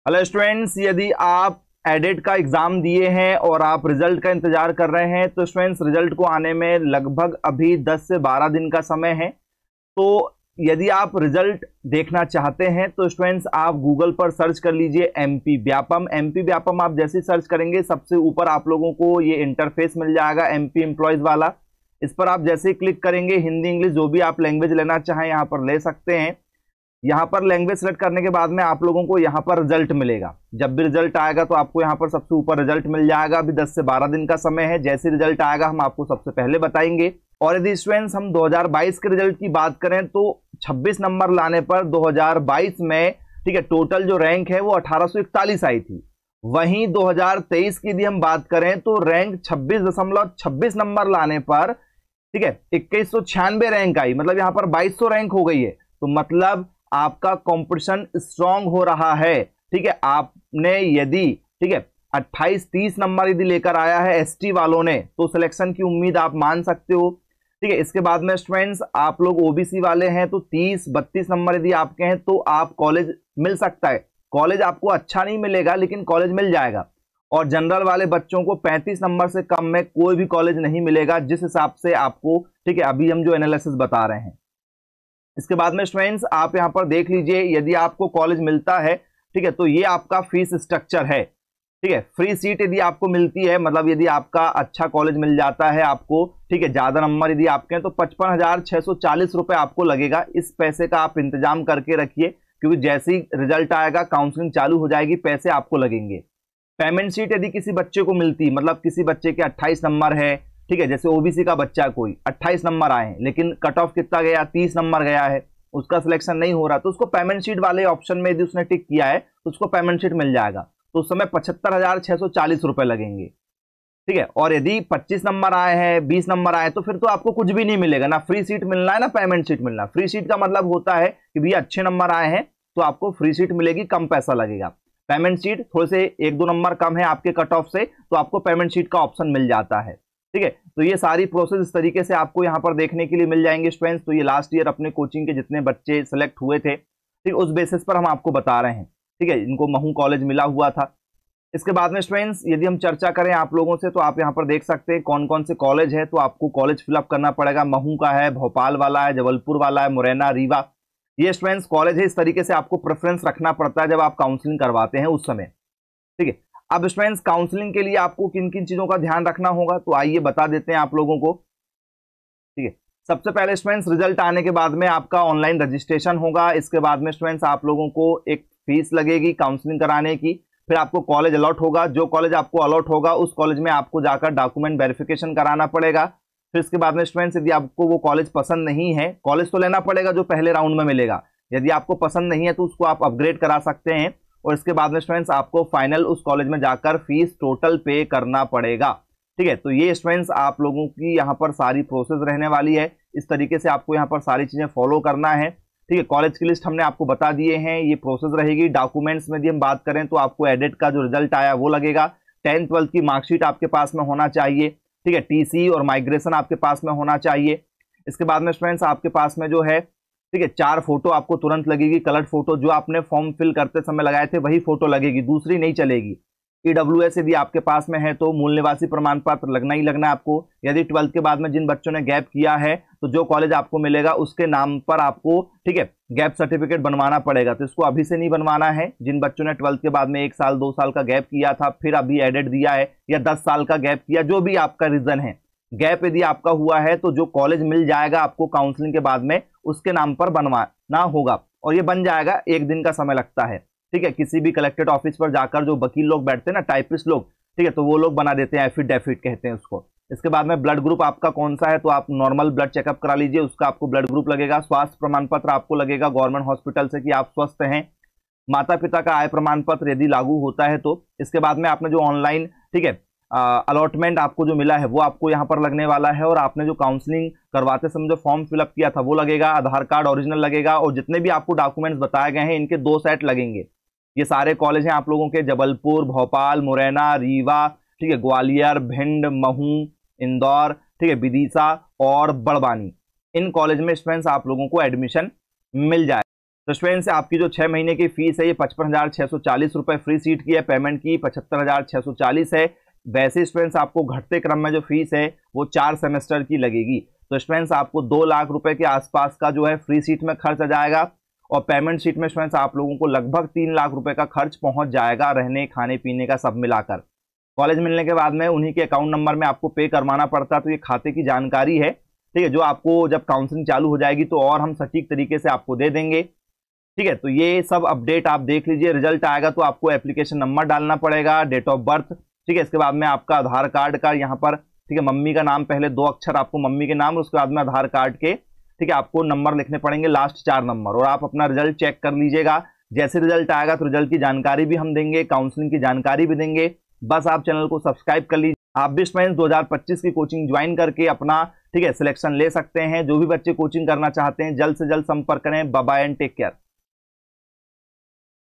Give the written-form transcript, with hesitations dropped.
Hello students, यदि आप edit का एग्जाम दिए हैं और आप रिजल्ट का इंतजार कर रहे हैं तो स्टूडेंट्स रिजल्ट को आने में लगभग अभी 10 से 12 दिन का समय है। तो यदि आप रिजल्ट देखना चाहते हैं तो स्टूडेंट्स आप गूगल पर सर्च कर लीजिए एमपी व्यापम। एमपी व्यापम आप जैसे ही सर्च करेंगे सबसे ऊपर आप लोगों को ये इंटरफेस मिल जाएगा एमपी एम्प्लॉयज वाला। इस पर आप जैसे ही क्लिक करेंगे हिंदी इंग्लिश जो भी आप लैंग्वेज लेना चाहें यहाँ पर ले सकते हैं। यहाँ पर लैंग्वेज सेलेक्ट करने के बाद में आप लोगों को यहाँ पर रिजल्ट मिलेगा। जब भी रिजल्ट आएगा तो आपको यहाँ पर सबसे ऊपर रिजल्ट मिल जाएगा। अभी 10 से 12 दिन का समय है, जैसे रिजल्ट आएगा हम आपको सबसे पहले बताएंगे। और यदि स्टूडेंट्स हम 2022 के रिजल्ट की बात करें तो 26 नंबर लाने पर 2022 में ठीक है टोटल जो रैंक है वो 1841 आई थी। वहीं 2023 की यदि हम बात करें तो रैंक 26.26 नंबर लाने पर ठीक है 2196 रैंक आई, मतलब यहाँ पर 2200 रैंक हो गई है। तो मतलब आपका कंपटीशन स्ट्रांग हो रहा है। ठीक है, आपने यदि ठीक है 28-30 नंबर यदि लेकर आया है एसटी वालों ने तो सिलेक्शन की उम्मीद आप मान सकते हो। ठीक है, इसके बाद में स्टूडेंट्स आप लोग ओबीसी वाले हैं तो 30-32 नंबर यदि आपके हैं तो आप कॉलेज मिल सकता है। कॉलेज आपको अच्छा नहीं मिलेगा लेकिन कॉलेज मिल जाएगा। और जनरल वाले बच्चों को 35 नंबर से कम में कोई भी कॉलेज नहीं मिलेगा, जिस हिसाब से आपको ठीक है अभी हम जो एनालिसिस बता रहे हैं। इसके बाद में स्टूडेंट्स आप यहां पर देख लीजिए यदि आपको कॉलेज मिलता है ठीक है तो ये आपका फीस स्ट्रक्चर है। ठीक है, फ्री सीट यदि आपको मिलती है, मतलब यदि आपका अच्छा कॉलेज मिल जाता है आपको ठीक है ज्यादा नंबर यदि आपके हैं तो 55,640 रुपए आपको लगेगा। इस पैसे का आप इंतजाम करके रखिए क्योंकि जैसे ही रिजल्ट आएगा काउंसलिंग चालू हो जाएगी, पैसे आपको लगेंगे। पेमेंट सीट यदि किसी बच्चे को मिलती, मतलब किसी बच्चे के 28 नंबर है ठीक है, जैसे ओबीसी का बच्चा कोई 28 नंबर आए हैं लेकिन कट ऑफ कितना गया 30 नंबर गया है, उसका सिलेक्शन नहीं हो रहा तो उसको पेमेंट शीट वाले ऑप्शन में यदि उसने टिक किया है तो उसको पेमेंट शीट मिल जाएगा। तो उस समय 75,640 रुपए लगेंगे। ठीक है, और यदि 25 नंबर आए हैं 20 नंबर आए तो फिर तो आपको कुछ भी नहीं मिलेगा, ना फ्री सीट मिलना है ना पेमेंट शीट मिलना। फ्री सीट का मतलब होता है कि भैया अच्छे नंबर आए हैं तो आपको फ्री सीट मिलेगी, कम पैसा लगेगा। पेमेंट शीट थोड़े से 1-2 नंबर कम है आपके कट ऑफ से तो आपको पेमेंट शीट का ऑप्शन मिल जाता है। ठीक है, तो ये सारी प्रोसेस इस तरीके से आपको यहाँ पर देखने के लिए मिल जाएंगे स्टूडेंट्स। तो ये लास्ट ईयर अपने कोचिंग के जितने बच्चे सेलेक्ट हुए थे ठीक उस बेसिस पर हम आपको बता रहे हैं। ठीक है, इनको महू कॉलेज मिला हुआ था। इसके बाद में स्टूडेंट्स यदि हम चर्चा करें आप लोगों से तो आप यहाँ पर देख सकते हैं कौन कौन से कॉलेज है। तो आपको कॉलेज फिलअप करना पड़ेगा। महू का है, भोपाल वाला है, जबलपुर वाला है, मुरैना, रीवा, ये स्टूडेंट्स कॉलेज है। इस तरीके से आपको प्रेफरेंस रखना पड़ता है जब आप काउंसलिंग करवाते हैं उस समय। ठीक है, अब स्टूडेंट्स काउंसलिंग के लिए आपको किन किन चीजों का ध्यान रखना होगा तो आइए बता देते हैं आप लोगों को। ठीक है, सबसे पहले स्टूडेंट्स रिजल्ट आने के बाद में आपका ऑनलाइन रजिस्ट्रेशन होगा। इसके बाद में स्टूडेंट्स आप लोगों को एक फीस लगेगी काउंसलिंग कराने की। फिर आपको कॉलेज अलॉट होगा, जो कॉलेज आपको अलॉट होगा उस कॉलेज में आपको जाकर डॉक्यूमेंट वेरिफिकेशन कराना पड़ेगा। फिर इसके बाद में स्टूडेंट्स यदि आपको वो कॉलेज पसंद नहीं है, कॉलेज तो लेना पड़ेगा जो पहले राउंड में मिलेगा, यदि आपको पसंद नहीं है तो उसको आप अपग्रेड करा सकते हैं। और इसके बाद में स्टूडेंट्स आपको फाइनल उस कॉलेज में जाकर फीस टोटल पे करना पड़ेगा। ठीक है, तो ये स्टूडेंट्स आप लोगों की यहाँ पर सारी प्रोसेस रहने वाली है। इस तरीके से आपको यहाँ पर सारी चीजें फॉलो करना है। ठीक है, कॉलेज की लिस्ट हमने आपको बता दिए हैं, ये प्रोसेस रहेगी। डॉक्यूमेंट्स में यदि हम बात करें तो आपको एडिट का जो रिजल्ट आया वो लगेगा। 10th-12th की मार्कशीट आपके पास में होना चाहिए। ठीक है, टीसी और माइग्रेशन आपके पास में होना चाहिए। इसके बाद में स्टूडेंट्स आपके पास में जो है ठीक है 4 फोटो आपको तुरंत लगेगी। कलर फोटो जो आपने फॉर्म फिल करते समय लगाए थे वही फोटो लगेगी, दूसरी नहीं चलेगी। ईडब्ल्यूएस यदि आपके पास में है तो मूल निवासी प्रमाण पत्र लगना ही लगना है आपको। यदि 12th के बाद में जिन बच्चों ने गैप किया है तो जो कॉलेज आपको मिलेगा उसके नाम पर आपको ठीक है गैप सर्टिफिकेट बनवाना पड़ेगा। तो इसको अभी से नहीं बनवाना है। जिन बच्चों ने 12th के बाद में 1 साल 2 साल का गैप किया था फिर अभी एडेड दिया है या 10 साल का गैप किया, जो भी आपका रीजन है, गैप यदि आपका हुआ है तो जो कॉलेज मिल जाएगा आपको काउंसलिंग के बाद में उसके नाम पर बनवाना होगा। और ये बन जाएगा, 1 दिन का समय लगता है। ठीक है, किसी भी कलेक्टेड ऑफिस पर जाकर जो वकील लोग बैठते हैं ना, टाइपिस्ट लोग, ठीक है, तो वो लोग बना देते हैं, एफिडेविट कहते हैं उसको। इसके बाद में ब्लड ग्रुप आपका कौन सा है तो आप नॉर्मल ब्लड चेकअप करा लीजिए, उसका आपको ब्लड ग्रुप लगेगा। स्वास्थ्य प्रमाण पत्र आपको लगेगा गवर्नमेंट हॉस्पिटल से कि आप स्वस्थ हैं। माता पिता का आय प्रमाण पत्र यदि लागू होता है तो। इसके बाद में आपने जो ऑनलाइन ठीक है अलॉटमेंट आपको जो मिला है वो आपको यहाँ पर लगने वाला है। और आपने जो काउंसलिंग करवाते समय जो फॉर्म फिलअप किया था वो लगेगा। आधार कार्ड ओरिजिनल लगेगा और जितने भी आपको डॉक्यूमेंट्स बताए गए हैं इनके 2 सेट लगेंगे। ये सारे कॉलेज हैं आप लोगों के, जबलपुर, भोपाल, मुरैना, रीवा, ठीक है, ग्वालियर, भिंड, महू, इंदौर, ठीक है, विदिशा और बड़वानी। इन कॉलेज में स्टूडेंट्स आप लोगों को एडमिशन मिल जाए। तो स्टूडेंट्स आपकी जो 6 महीने की फीस है ये 55,640 रुपए फ्री सीट की है, पेमेंट की 75,640 है। वैसे स्टूडेंट्स आपको घटते क्रम में जो फीस है वो 4 सेमेस्टर की लगेगी। तो स्टूडेंट्स आपको 2 लाख रुपए के आसपास का जो है फ्री सीट में खर्च आ जाएगा, और पेमेंट सीट में स्टूडेंट्स आप लोगों को लगभग 3 लाख रुपए का खर्च पहुंच जाएगा, रहने खाने पीने का सब मिलाकर। कॉलेज मिलने के बाद में उन्हीं के अकाउंट नंबर में आपको पे करवाना पड़ता है। तो ये खाते की जानकारी है, ठीक है, जो आपको जब काउंसलिंग चालू हो जाएगी तो और हम सटीक तरीके से आपको दे देंगे, ठीक है। तो ये सब अपडेट आप देख लीजिए। रिजल्ट आएगा तो आपको एप्लीकेशन नंबर डालना पड़ेगा, डेट ऑफ बर्थ, ठीक है। इसके बाद में आपका आधार कार्ड का यहाँ पर, ठीक है, मम्मी का नाम, पहले 2 अक्षर आपको मम्मी के नाम, उसके बाद में आधार कार्ड के, ठीक है, आपको नंबर लिखने पड़ेंगे, लास्ट 4 नंबर। और आप अपना रिजल्ट चेक कर लीजिएगा। जैसे रिजल्ट आएगा तो रिजल्ट की जानकारी भी हम देंगे, काउंसलिंग की जानकारी भी देंगे। बस आप चैनल को सब्सक्राइब कर लीजिए। आप भी स्टूडेंट्स 2025 की कोचिंग ज्वाइन करके अपना, ठीक है, सिलेक्शन ले सकते हैं। जो भी बच्चे कोचिंग करना चाहते हैं जल्द से जल्द संपर्क करें। Bye bye and take care.